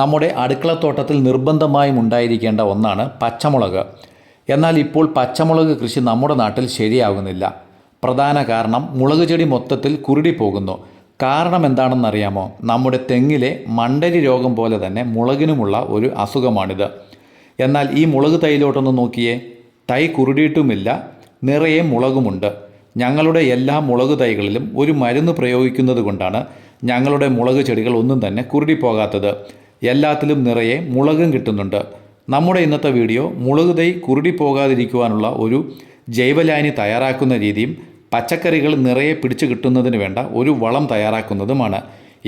നമ്മുടെ അടുക്കളത്തോട്ടത്തിൽ നിർബന്ധമായും ഉണ്ടായിരിക്കേണ്ട ഒന്നാണ് പച്ചമുളക്. എന്നാൽ ഇപ്പോൾ പച്ചമുളക് കൃഷി നമ്മുടെ നാട്ടിൽ ശരിയാകുന്നില്ല. പ്രധാന കാരണം മുളക് ചെടി മൊത്തത്തിൽ കുരുടി പോകുന്നു. കാരണം എന്താണെന്നറിയാമോ? നമ്മുടെ തെങ്ങിലെ മണ്ടരി രോഗം പോലെ തന്നെ മുളകിനുമുള്ള ഒരു അസുഖമാണിത്. എന്നാൽ ഈ മുളക് തൈയിലോട്ടൊന്ന് നോക്കിയേ, തൈ കുരുടിയിട്ടുമില്ല, നിറയെ മുളകുമുണ്ട്. ഞങ്ങളുടെ എല്ലാ മുളക് തൈകളിലും ഒരു മരുന്ന് പ്രയോഗിക്കുന്നത് കൊണ്ടാണ് ഞങ്ങളുടെ മുളക് ചെടികൾ ഒന്നും തന്നെ കുരുടി പോകാത്തത്. എല്ലാത്തിലും നിറയെ മുളകും കിട്ടുന്നുണ്ട്. നമ്മുടെ ഇന്നത്തെ വീഡിയോ മുളക് തൈ കുരുടി പോകാതിരിക്കുവാനുള്ള ഒരു ജൈവലായനി തയ്യാറാക്കുന്ന രീതിയും പച്ചക്കറികൾ നിറയെ പിടിച്ചു കിട്ടുന്നതിന് വേണ്ട ഒരു വളം തയ്യാറാക്കുന്നതുമാണ്.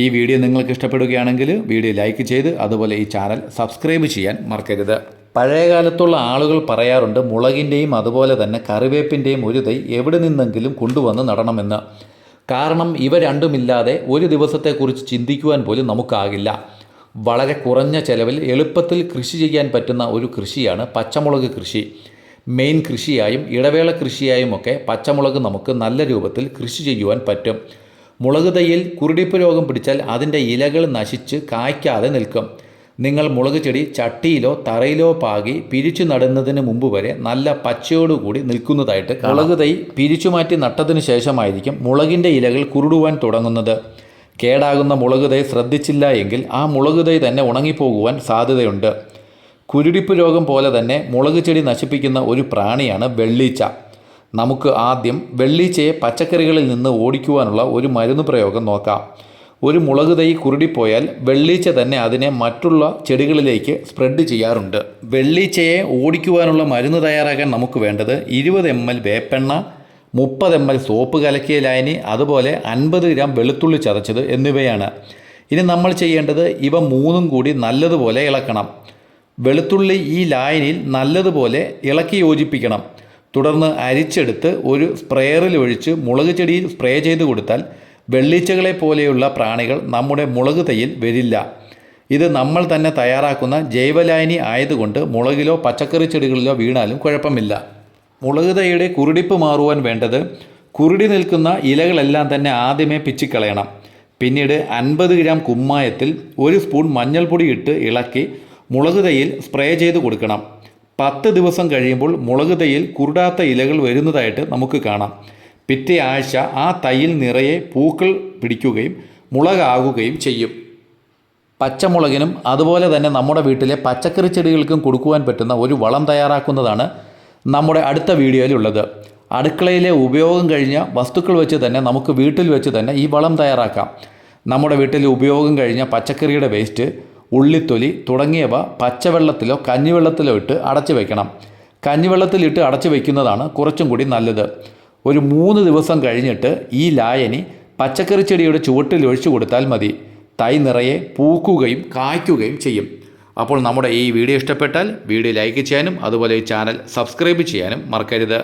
ഈ വീഡിയോ നിങ്ങൾക്ക് ഇഷ്ടപ്പെടുകയാണെങ്കിൽ വീഡിയോ ലൈക്ക് ചെയ്ത് അതുപോലെ ഈ ചാനൽ സബ്സ്ക്രൈബ് ചെയ്യാൻ മറക്കരുത്. പഴയകാലത്തുള്ള ആളുകൾ പറയാറുണ്ട് മുളകിൻ്റെയും അതുപോലെ തന്നെ കറിവേപ്പിൻ്റെയും ഒരു തൈ എവിടെ നിന്നെങ്കിലും കൊണ്ടുവന്ന് നടണമെന്ന്. കാരണം ഇവ രണ്ടുമില്ലാതെ ഒരു ദിവസത്തെക്കുറിച്ച് ചിന്തിക്കുവാൻ പോലും നമുക്കാകില്ല. വളരെ കുറഞ്ഞ ചെലവിൽ എളുപ്പത്തിൽ കൃഷി ചെയ്യാൻ പറ്റുന്ന ഒരു കൃഷിയാണ് പച്ചമുളക് കൃഷി. മെയിൻ കൃഷിയായും ഇടവേള കൃഷിയായുമൊക്കെ പച്ചമുളക് നമുക്ക് നല്ല രൂപത്തിൽ കൃഷി ചെയ്യുവാൻ പറ്റും. മുളക് തൈയിൽ കുരുടിപ്പ് രോഗം പിടിച്ചാൽ അതിൻ്റെ ഇലകൾ നശിച്ച് കായ്ക്കാതെ നിൽക്കും. നിങ്ങൾ മുളക് ചെടി ചട്ടിയിലോ തറയിലോ പാകി പിരിച്ചു നടുന്നതിന് മുമ്പ് വരെ നല്ല പച്ചയോടുകൂടി നിൽക്കുന്നതായിട്ട് മുളക് തൈ പിരിച്ചു മാറ്റി നട്ടതിന് ശേഷമായിരിക്കും മുളകിൻ്റെ ഇലകൾ കുരുടുവാൻ തുടങ്ങുന്നത്. കേടാകുന്ന മുളക് തൈ ശ്രദ്ധിച്ചില്ല എങ്കിൽ ആ മുളക് തൈ തന്നെ ഉണങ്ങിപ്പോകുവാൻ സാധ്യതയുണ്ട്. കുരുടിപ്പ് രോഗം പോലെ തന്നെ മുളക് ചെടി നശിപ്പിക്കുന്ന ഒരു പ്രാണിയാണ് വെള്ളീച്ച. നമുക്ക് ആദ്യം വെള്ളീച്ചയെ പച്ചക്കറികളിൽ നിന്ന് ഓടിക്കുവാനുള്ള ഒരു മരുന്ന് പ്രയോഗം നോക്കാം. ഒരു മുളക് തൈ കുരുടിപ്പോയാൽ വെള്ളീച്ച തന്നെ അതിനെ മറ്റുള്ള ചെടികളിലേക്ക് സ്പ്രെഡ് ചെയ്യാറുണ്ട്. വെള്ളീച്ചയെ ഓടിക്കുവാനുള്ള മരുന്ന് തയ്യാറാക്കാൻ നമുക്ക് വേണ്ടത് 20 ml വേപ്പെണ്ണ, 30 ml സോപ്പ് കലക്കിയ ലായനി, അതുപോലെ 50 ഗ്രാം വെളുത്തുള്ളി ചതച്ചത് എന്നിവയാണ്. ഇനി നമ്മൾ ചെയ്യേണ്ടത് ഇവ മൂന്നും കൂടി നല്ലതുപോലെ ഇളക്കണം. വെളുത്തുള്ളി ഈ ലായനിയിൽ നല്ലതുപോലെ ഇളക്കി യോജിപ്പിക്കണം. തുടർന്ന് അരിച്ചെടുത്ത് ഒരു സ്പ്രേയറിൽ ഒഴിച്ച് മുളക് ചെടിയിൽ സ്പ്രേ ചെയ്ത് കൊടുത്താൽ വെള്ളീച്ചകളെ പോലെയുള്ള പ്രാണികൾ നമ്മുടെ മുളക് തൈയിൽ വരില്ല. ഇത് നമ്മൾ തന്നെ തയ്യാറാക്കുന്ന ജൈവലായനി ആയതുകൊണ്ട് മുളകിലോ പച്ചക്കറി ചെടികളിലോ വീണാലും കുഴപ്പമില്ല. മുളക് തൈയുടെ കുരുടിപ്പ് മാറുവാൻ വേണ്ടത് കുരുടി നിൽക്കുന്ന ഇലകളെല്ലാം തന്നെ ആദ്യമേ പിച്ചിക്കളയണം. പിന്നീട് 50 ഗ്രാം കുമ്മായത്തിൽ 1 സ്പൂൺ മഞ്ഞൾപ്പൊടി ഇട്ട് ഇളക്കി മുളക് തൈയിൽ സ്പ്രേ ചെയ്ത് കൊടുക്കണം. 10 ദിവസം കഴിയുമ്പോൾ മുളക് തൈയിൽ കുരുടാത്ത ഇലകൾ വരുന്നതായിട്ട് നമുക്ക് കാണാം. പിറ്റേ ആഴ്ച ആ തൈയിൽ നിറയെ പൂക്കൾ പിടിക്കുകയും മുളകാകുകയും ചെയ്യും. പച്ചമുളകിനും അതുപോലെ തന്നെ നമ്മുടെ വീട്ടിലെ പച്ചക്കറി ചെടികൾക്കും കൊടുക്കുവാൻ പറ്റുന്ന ഒരു വളം തയ്യാറാക്കുന്നതാണ് നമ്മുടെ അടുത്ത വീഡിയോയിലുള്ളത്. അടുക്കളയിലെ ഉപയോഗം കഴിഞ്ഞ വസ്തുക്കൾ വെച്ച് തന്നെ നമുക്ക് വീട്ടിൽ വെച്ച് തന്നെ ഈ വളം തയ്യാറാക്കാം. നമ്മുടെ വീട്ടിൽ ഉപയോഗം കഴിഞ്ഞ പച്ചക്കറിയുടെ വേസ്റ്റ്, ഉള്ളിത്തൊലി തുടങ്ങിയവ പച്ചവെള്ളത്തിലോ കഞ്ഞിവെള്ളത്തിലോ ഇട്ട് അടച്ചു വയ്ക്കണം. കഞ്ഞിവെള്ളത്തിലിട്ട് അടച്ചു വയ്ക്കുന്നതാണ് കുറച്ചും കൂടി നല്ലത്. ഒരു 3 ദിവസം കഴിഞ്ഞിട്ട് ഈ ലായനി പച്ചക്കറി ചെടിയുടെ ചുവട്ടിൽ ഒഴിച്ചു കൊടുത്താൽ മതി. തൈ നിറയെ പൂക്കുകയും കായ്ക്കുകയും ചെയ്യും. അപ്പോൾ നമ്മുടെ ഈ വീഡിയോ ഇഷ്ടപ്പെട്ടാൽ വീഡിയോ ലൈക്ക് ചെയ്യാനും അതുപോലെ ഈ ചാനൽ സബ്സ്ക്രൈബ് ചെയ്യാനും മറക്കരുത്.